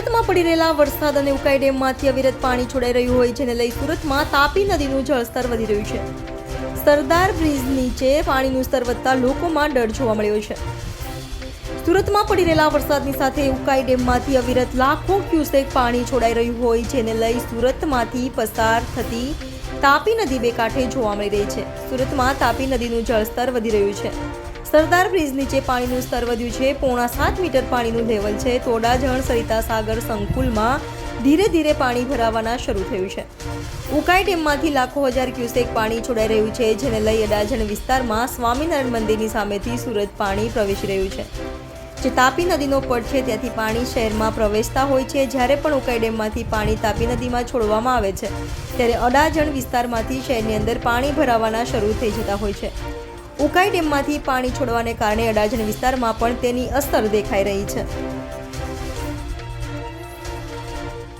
સુરતમાં પડી રહેલા વરસાદ અને ઉકાઈ ડેમમાંથી અવિરત પાણી છોડાઈ રહ્યું હોય જેને લઈ સુરતમાં તાપી નદીનું જળસ્તર વધી રહ્યું છે. સરદાર બ્રિજ નીચે પાણીનું સ્તર વધતા લોકોમાં ડર જોવા મળ્યો છે. સુરતમાં પડી રહેલા વરસાદની સાથે ઉકાઈ ડેમમાંથી અવિરત લાખો ક્યુસેક પાણી છોડાઈ રહ્યું હોય જેને લઈ સુરતમાંથી પસાર થતી તાપી નદી બે કાંઠે જોવા મળી રહી છે. સુરતમાં તાપી નદીનું જળસ્તર વધી રહ્યું છે. સરદાર બ્રિજ નીચે પાણીનું સ્તર વધ્યું છે. 7.5 મીટર પાણીનું લેવલ છે. તો અડાજણ સરિતા સાગર સંકુલમાં ધીરે ધીરે પાણી ભરાવાના શરૂ થયું છે. ઉકાઈ ડેમમાંથી લાખો હજાર ક્યુસેક પાણી છોડાઈ રહ્યું છે જેને લઈ અડાજણ વિસ્તારમાં સ્વામિનારાયણ મંદિરની સામેથી સુરત પાણી પ્રવેશી રહ્યું છે. જે તાપી નદીનો પટ છે ત્યાંથી પાણી શહેરમાં પ્રવેશતા હોય છે. જ્યારે પણ ઉકાઈ ડેમમાંથી પાણી તાપી નદીમાં છોડવામાં આવે છે ત્યારે અડાજણ વિસ્તારમાંથી શહેરની અંદર પાણી ભરાવાના શરૂ થઈ જતા હોય છે. ઉકાઈ ડેમમાંથી પાણી છોડવાને કારણે અડાજણ વિસ્તારમાં પણ તેની અસર દેખાઈ રહી છે.